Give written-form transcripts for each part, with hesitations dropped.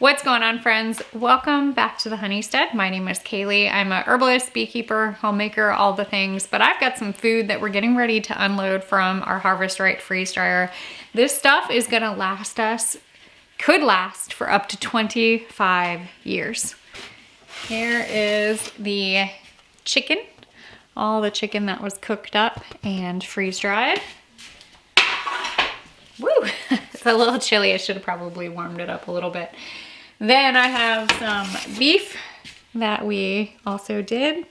What's going on, friends? Welcome back to the Honeystead. My name is Kaylee. I'm a herbalist, beekeeper, homemaker, all the things, but I've got some food that we're getting ready to unload from our Harvest Right freeze dryer. This stuff is gonna last us, could last for up to 25 years. Here is the chicken, all the chicken that was cooked up and freeze dried. Woo, it's a little chilly. I should have probably warmed it up a little bit. Then I have some beef that we also did.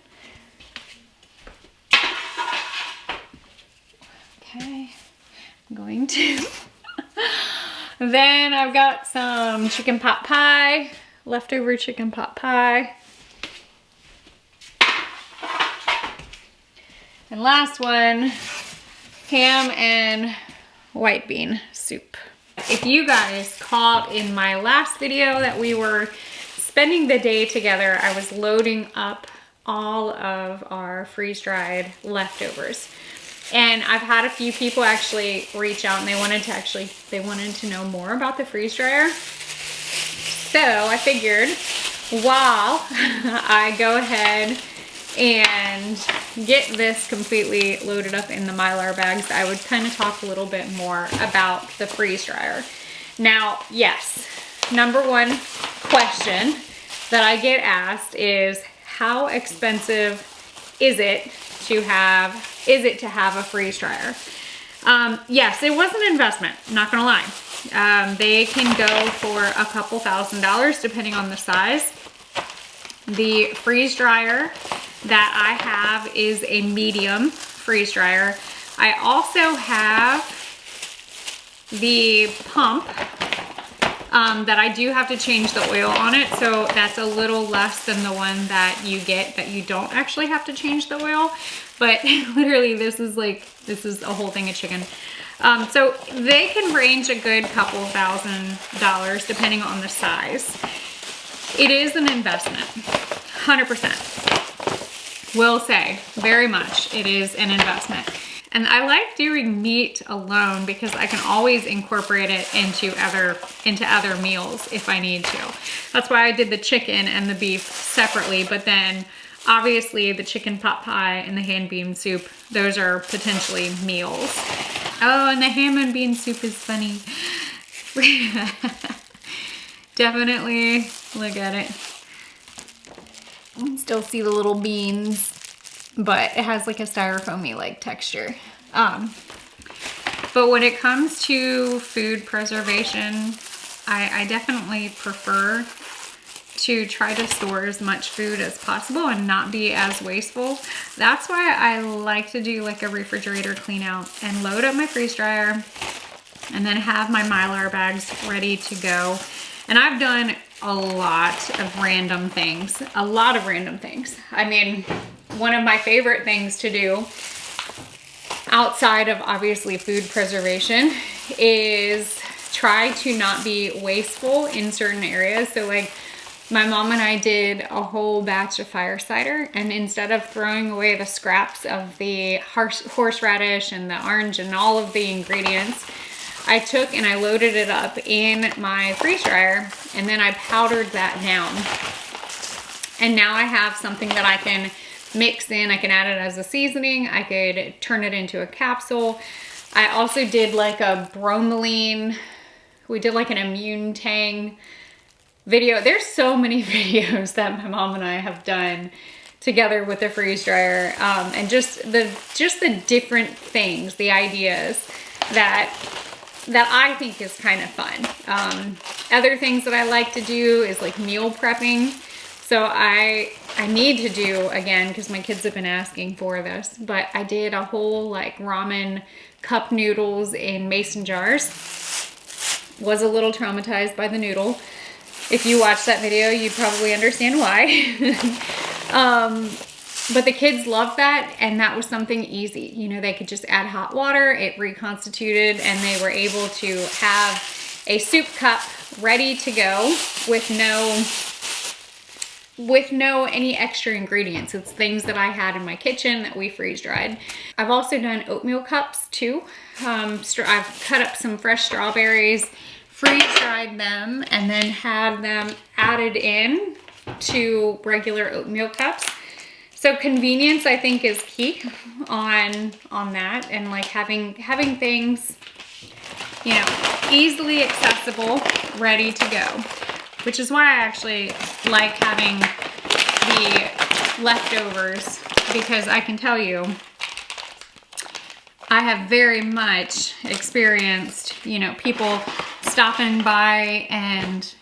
Okay, I'm going to. Then I've got some chicken pot pie, leftover chicken pot pie. And last one, ham and white bean soup. If you guys caught in my last video that we were spending the day together, I was loading up all of our freeze-dried leftovers. And I've had a few people actually reach out and they wanted to know more about the freeze dryer. So I figured while I go ahead and get this completely loaded up in the Mylar bags, I would kind of talk a little bit more about the freeze dryer. Now, yes, number one question that I get asked is, how expensive is it to have a freeze dryer? Yes, it was an investment, not gonna lie. They can go for a couple $1,000s depending on the size. The freeze dryer that I have is a medium freeze dryer. I also have the pump that I do have to change the oil on it, so that's a little less than the one that you get that you don't actually have to change the oil. But literally this is a whole thing of chicken. So they can range a good couple $1,000s depending on the size. It is an investment, 100%. Will say very much it is an investment. And I like doing meat alone because I can always incorporate it into other meals if I need to. That's why I did the chicken and the beef separately, but then obviously the chicken pot pie and the ham bean soup, those are potentially meals. Oh, and the ham and bean soup is funny. Definitely look at it. You can still see the little beans, but it has like a styrofoamy like texture. But when it comes to food preservation, I definitely prefer to try to store as much food as possible and not be as wasteful. That's why I like to do like a refrigerator clean out and load up my freeze dryer and then have my Mylar bags ready to go. And I've done a lot of random things, I mean, one of my favorite things to do outside of obviously food preservation is try to not be wasteful in certain areas. So like my mom and I did a whole batch of fire cider, and instead of throwing away the scraps of the horseradish and the orange and all of the ingredients, I took and I loaded it up in my freeze dryer and then I powdered that down. And now I have something that I can mix in. I can add it as a seasoning. I could turn it into a capsule. I also did like a bromelain. We did like an immune tang video. There's so many videos that my mom and I have done together with the freeze dryer, and just the different things, the ideas that I think is kind of fun. Other things that I like to do is like meal prepping. So I need to do, again, because my kids have been asking for this, but I did a whole like ramen cup noodles in mason jars. Was a little traumatized by the noodle. If you watch that video, you'd probably understand why. But the kids loved that, and that was something easy. You know, they could just add hot water, it reconstituted, and they were able to have a soup cup ready to go with no any extra ingredients. It's things that I had in my kitchen that we freeze dried. I've also done oatmeal cups too. I've cut up some fresh strawberries, freeze dried them and then had them added in to regular oatmeal cups. So convenience, I think, is key on that, and like having things, you know, easily accessible, ready to go, which is why I actually like having the leftovers, because I can tell you, I have very much experienced, you know, people stopping by and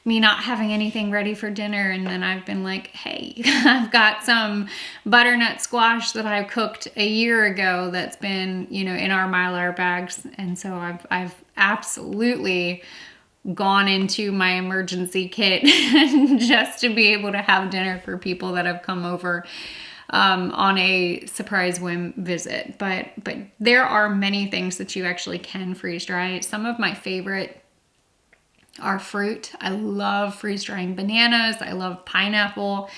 me not having anything ready for dinner, and then I've been like, hey, I've got some butternut squash that I cooked a year ago that's been, you know, in our Mylar bags, and so I've absolutely gone into my emergency kit just to be able to have dinner for people that have come over on a surprise whim visit. But there are many things that you actually can freeze dry. Some of my favorite are fruit. I love freeze drying bananas. I love pineapple.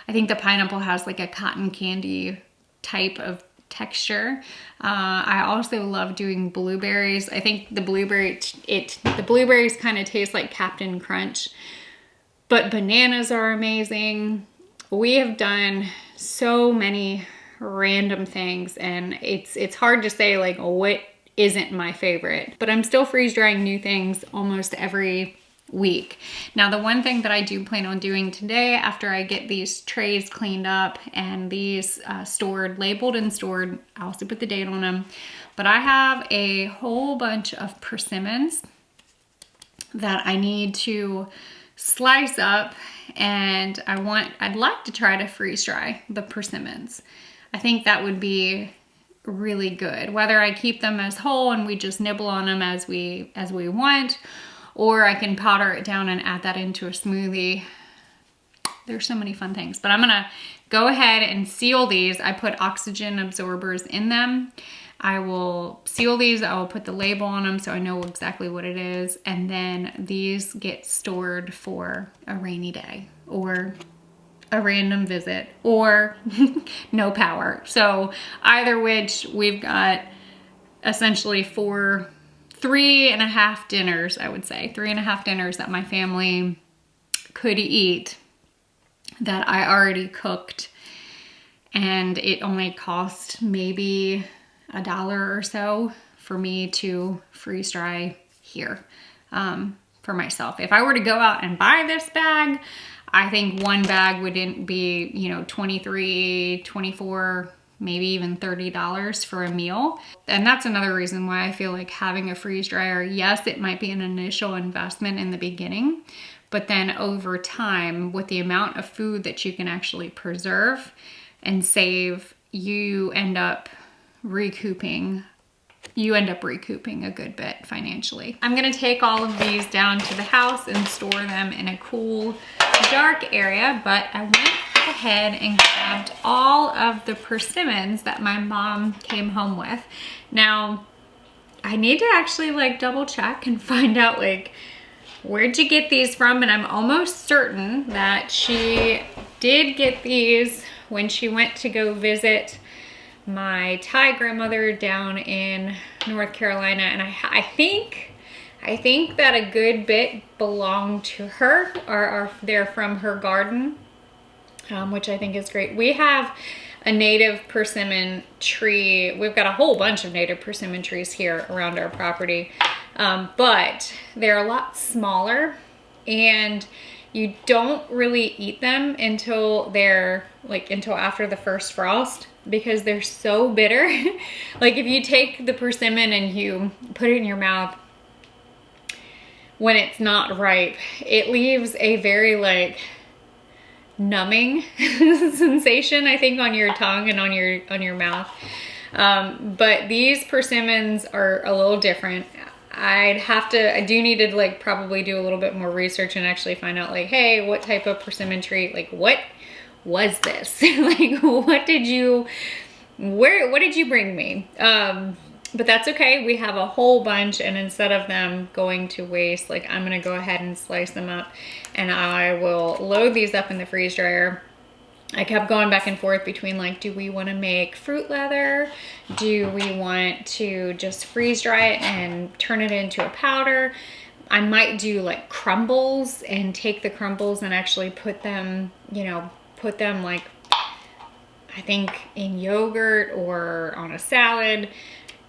I think the pineapple has like a cotton candy type of texture. I also love doing blueberries. I think the blueberries kind of taste like Captain Crunch, but bananas are amazing. We have done so many random things, and it's hard to say like what isn't my favorite, but I'm still freeze drying new things almost every week. Now, the one thing that I do plan on doing today, after I get these trays cleaned up and these stored, labeled and stored, I also put the date on them, but I have a whole bunch of persimmons that I need to slice up, and I'd like to try to freeze dry the persimmons. I think that would be really good. Whether I keep them as whole and we just nibble on them as we want, or I can powder it down and add that into a smoothie. There's so many fun things, but I'm gonna go ahead and seal these. I put oxygen absorbers in them. I will seal these. I will put the label on them so I know exactly what it is. And then these get stored for a rainy day or a random visit or no power. So either which, we've got essentially 3.5 dinners, I would say. 3.5 dinners that my family could eat that I already cooked. And it only cost maybe $1 or so for me to freeze dry here for myself. If I were to go out and buy this bag, I think one bag wouldn't be, you know, $23, $24, maybe even $30 for a meal. And that's another reason why I feel like having a freeze dryer, yes, it might be an initial investment in the beginning, but then over time, with the amount of food that you can actually preserve and save, you end up recouping a good bit financially. I'm gonna take all of these down to the house and store them in a cool, dark area, but I went ahead and grabbed all of the persimmons that my mom came home with. Now, I need to actually like double check and find out like, where'd you get these from? And I'm almost certain that she did get these when she went to go visit my Thai grandmother down in North Carolina, and I think that a good bit belonged to her, or they're from her garden, which I think is great. We have a native persimmon tree. We've got a whole bunch of native persimmon trees here around our property, but they're a lot smaller, and you don't really eat them until until after the first frost, because they're so bitter. Like if you take the persimmon and you put it in your mouth when it's not ripe, it leaves a very like numbing sensation, I think, on your tongue and on your mouth. But these persimmons are a little different. I do need to like probably do a little bit more research and actually find out like, hey, what type of persimmon tree, like what was this? Like what did you bring me? But that's okay. We have a whole bunch, and instead of them going to waste, like I'm gonna go ahead and slice them up, and I will load these up in the freeze dryer. I kept going back and forth between like, do we want to make fruit leather? Do we want to just freeze dry it and turn it into a powder? I might do like crumbles and take the crumbles and actually put them, you know, put them like, I think in yogurt or on a salad,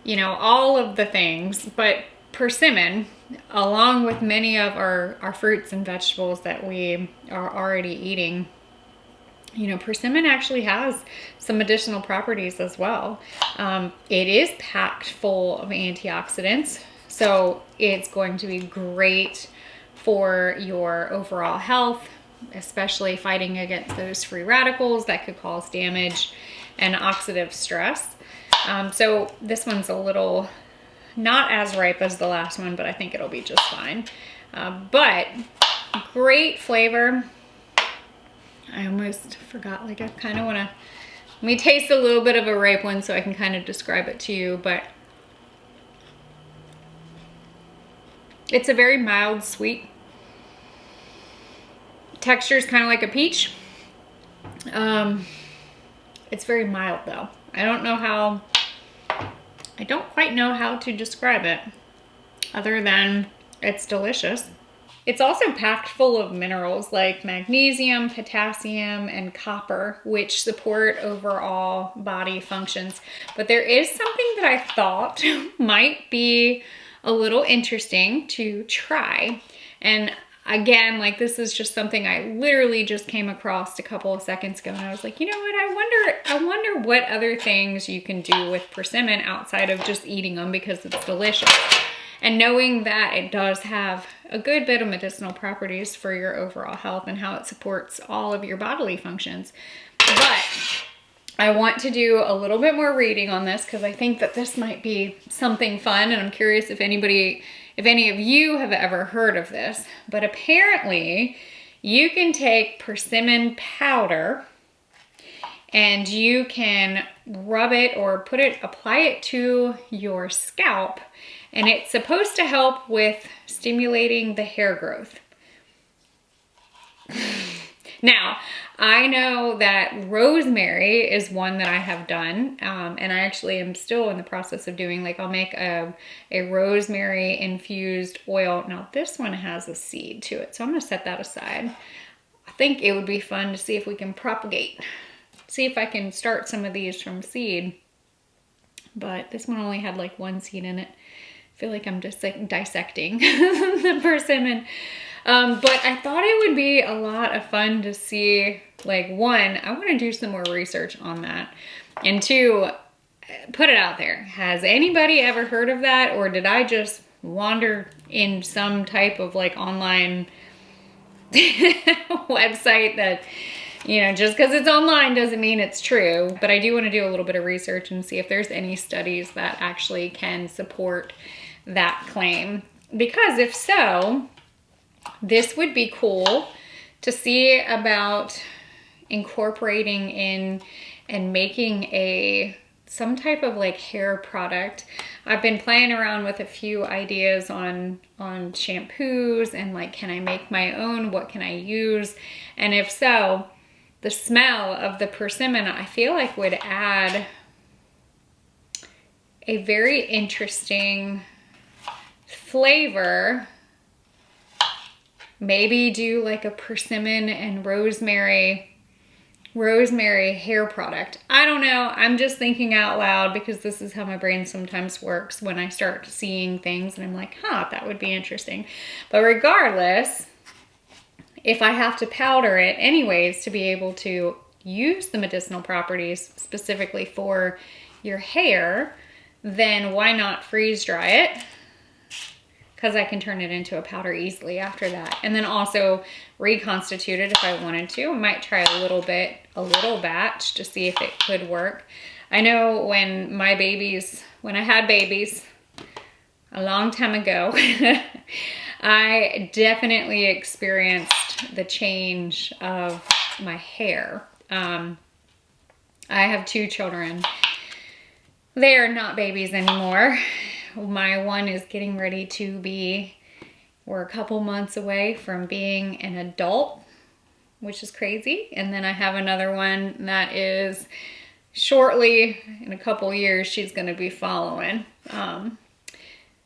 you know, all of the things. But persimmon, along with many of our fruits and vegetables that we are already eating, you know, persimmon actually has some medicinal properties as well. It is packed full of antioxidants, so it's going to be great for your overall health, especially fighting against those free radicals that could cause damage and oxidative stress. So this one's a little not as ripe as the last one, but I think it'll be just fine. But great flavor. I almost forgot, like I kind of want to, let me taste a little bit of a ripe one so I can kind of describe it to you, but it's a very mild sweet. Texture is kind of like a peach. It's very mild though. I don't quite know how to describe it other than it's delicious. It's also packed full of minerals like magnesium, potassium, and copper, which support overall body functions. But there is something that I thought might be a little interesting to try. And again, like this is just something I literally just came across a couple of seconds ago, and I was like, you know what, I wonder what other things you can do with persimmon outside of just eating them because it's delicious. And knowing that it does have a good bit of medicinal properties for your overall health and how it supports all of your bodily functions. But I want to do a little bit more reading on this because I think that this might be something fun, and I'm curious if any of you have ever heard of this. But apparently you can take persimmon powder and you can rub it or apply it to your scalp, and it's supposed to help with stimulating the hair growth. Now, I know that rosemary is one that I have done, and I actually am still in the process of doing, like I'll make a rosemary infused oil. Now this one has a seed to it, so I'm gonna set that aside. I think it would be fun to see if we can see if I can start some of these from seed. But this one only had like one seed in it. I feel like I'm just like dissecting the persimmon. But I thought it would be a lot of fun to see, like, one, I want to do some more research on that, and two, put it out there. Has anybody ever heard of that, or did I just wander in some type of like online website that, you know, just because it's online doesn't mean it's true. But I do want to do a little bit of research and see if there's any studies that actually can support that claim, because if so, this would be cool to see about incorporating in and making some type of like hair product. I've been playing around with a few ideas on shampoos and like, can I make my own? What can I use? And if so, the smell of the persimmon, I feel like would add a very interesting flavor. Maybe do like a persimmon and rosemary hair product. I don't know. I'm just thinking out loud because this is how my brain sometimes works when I start seeing things and I'm like, huh, that would be interesting. But regardless, if I have to powder it anyways to be able to use the medicinal properties specifically for your hair, then why not freeze dry it? Because I can turn it into a powder easily after that. And then also reconstitute it if I wanted to. I might try a little batch to see if it could work. I know when I had babies a long time ago, I definitely experienced the change of my hair. I have 2 children. They are not babies anymore. My one is getting ready to be, we're a couple months away from being an adult, which is crazy. And then I have another one that is shortly, in a couple years, she's gonna be following.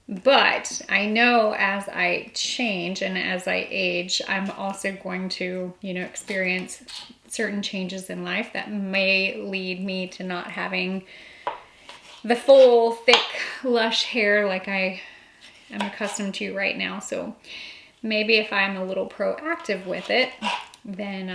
But I know as I change and as I age, I'm also going to, you know, experience certain changes in life that may lead me to not having the full, thick, lush hair like I am accustomed to right now. So maybe if I'm a little proactive with it, then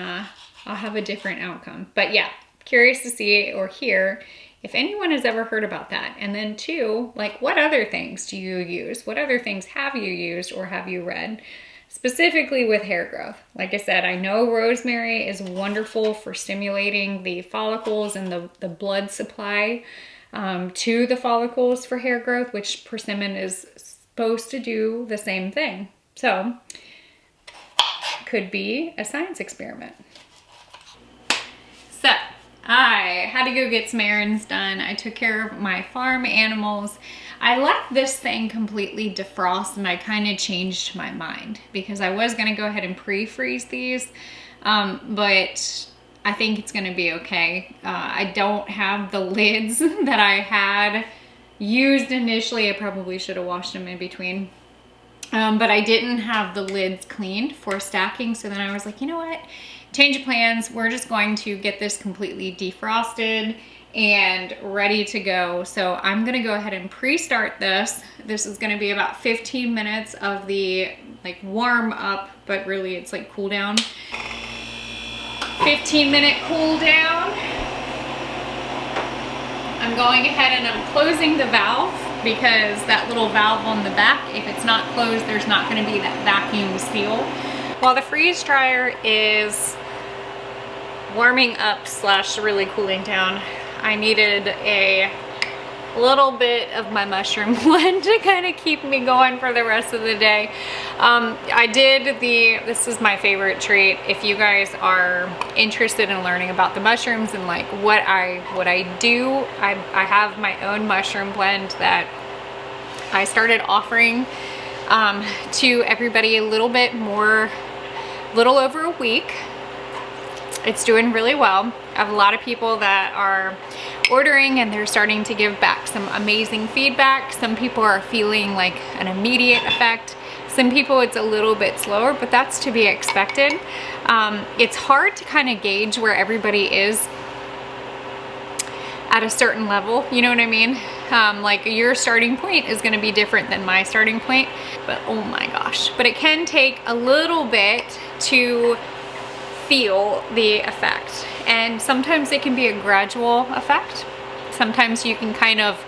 I'll have a different outcome. But yeah, curious to see or hear if anyone has ever heard about that. And then two, like, what other things do you use? What other things have you used or have you read specifically with hair growth? Like I said, I know rosemary is wonderful for stimulating the follicles and the blood supply to the follicles for hair growth, which persimmon is supposed to do the same thing. So could be a science experiment. So I had to go get some errands done. I took care of my farm animals. I let this thing completely defrost and I kind of changed my mind because I was gonna go ahead and pre-freeze these, but I think it's gonna be okay. I don't have the lids that I had used initially. I probably should have washed them in between. But I didn't have the lids cleaned for stacking. So then I was like, you know what? Change of plans. We're just going to get this completely defrosted and ready to go. So I'm gonna go ahead and pre-start this. This is gonna be about 15 minutes of the like warm up, but really it's like cool down. 15-minute cool down. I'm going ahead and I'm closing the valve because that little valve on the back, if it's not closed, there's not gonna be that vacuum seal. While the freeze dryer is warming up slash really cooling down, I needed a little bit of my mushroom blend to kind of keep me going for the rest of the day. I did this is my favorite treat. If you guys are interested in learning about the mushrooms and like what I do, I have my own mushroom blend that I started offering to everybody a little over a week. It's doing really well. I have a lot of people that are ordering and they're starting to give back some amazing feedback. Some people are feeling like an immediate effect. Some people it's a little bit slower, but that's to be expected. It's hard to kind of gauge where everybody is at a certain level, you know what I mean? Like your starting point is gonna be different than my starting point, but oh my gosh. But it can take a little bit to feel the effect. And sometimes it can be a gradual effect. Sometimes you can kind of,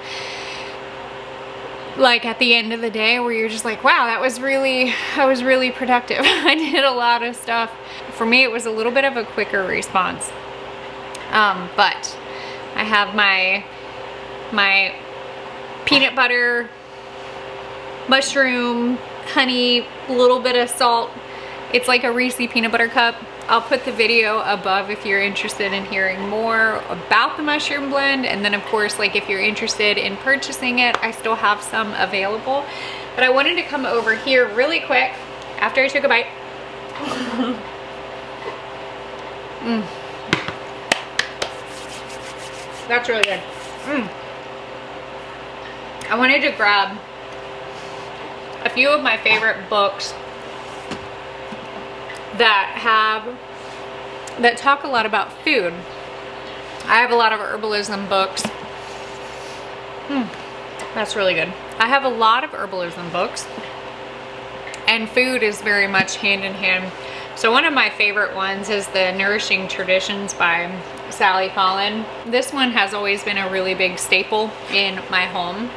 like at the end of the day where you're just like, wow, I was really productive. I did a lot of stuff. For me, it was a little bit of a quicker response. But I have my peanut butter, mushroom, honey, a little bit of salt. It's like a Reese peanut butter cup. I'll put the video above if you're interested in hearing more about the mushroom blend. And then of course, like if you're interested in purchasing it, I still have some available. But I wanted to come over here really quick after I took a bite. That's really good. I wanted to grab a few of my favorite books that talk a lot about food. I have a lot of herbalism books. That's really good. I have a lot of herbalism books, and food is very much hand in hand. So one of my favorite ones is the Nourishing Traditions by Sally Fallon. This one has always been a really big staple in my home.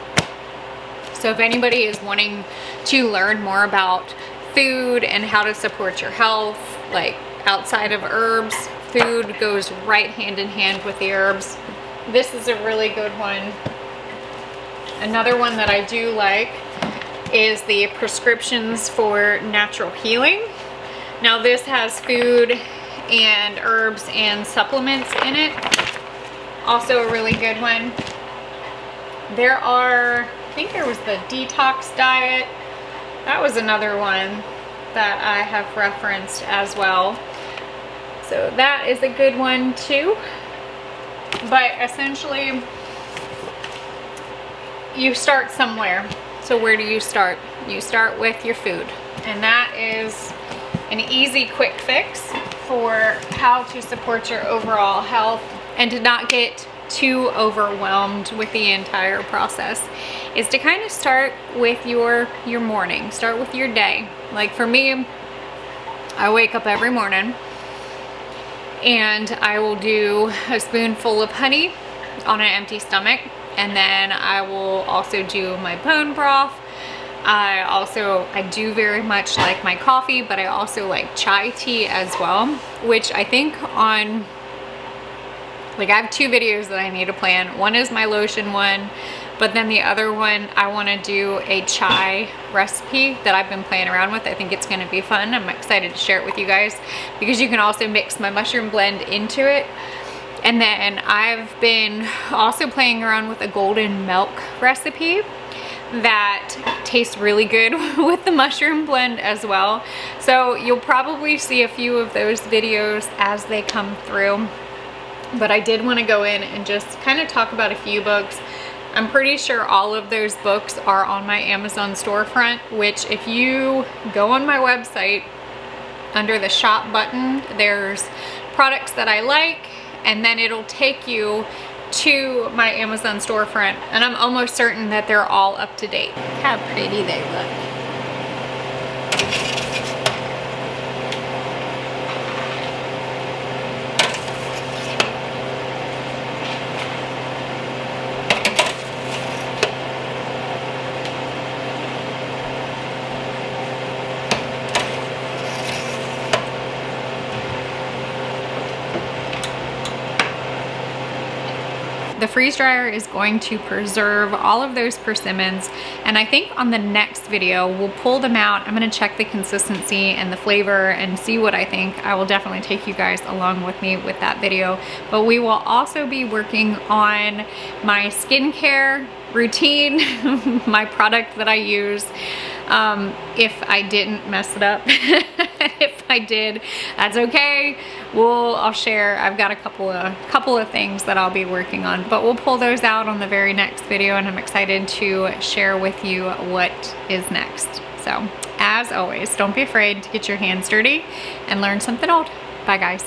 So if anybody is wanting to learn more about food and how to support your health, like outside of herbs, food goes right hand in hand with the herbs. This is a really good one. Another one that I do like is the Prescriptions for Natural Healing. Now this has food and herbs and supplements in it. Also a really good one. There are, I think there was the Detox Diet. That was another one that I have referenced as well. So that is a good one too. But essentially, you start somewhere. So where do you start? You start with your food. And that is an easy quick fix for how to support your overall health and to not get too overwhelmed with the entire process, is to kind of start with your morning, start with your day. Like for me, I wake up every morning and I will do a spoonful of honey on an empty stomach, and then I will also do my bone broth. I do very much like my coffee, but I also like chai tea as well, which I think on, like, I have 2 videos that I need to plan. One is my lotion one, but then the other one, I want to do a chai recipe that I've been playing around with. I think it's going to be fun. I'm excited to share it with you guys because you can also mix my mushroom blend into it. And then I've been also playing around with a golden milk recipe that tastes really good with the mushroom blend as well. So you'll probably see a few of those videos as they come through. But I did want to go in and just kind of talk about a few books. I'm pretty sure all of those books are on my Amazon storefront, which if you go on my website, under the shop button, there's products that I like, and then it'll take you to my Amazon storefront, and I'm almost certain that they're all up to date. How pretty they look. The freeze dryer is going to preserve all of those persimmons, and I think on the next video we'll pull them out. I'm going to check the consistency and the flavor and see what I think. I will definitely take you guys along with me with that video, but we will also be working on my skincare routine, my product that I use. If I didn't mess it up, if I did, that's okay. I'll share. I've got a couple of things that I'll be working on, but we'll pull those out on the very next video, and I'm excited to share with you what is next. So as always, don't be afraid to get your hands dirty and learn something old. Bye guys.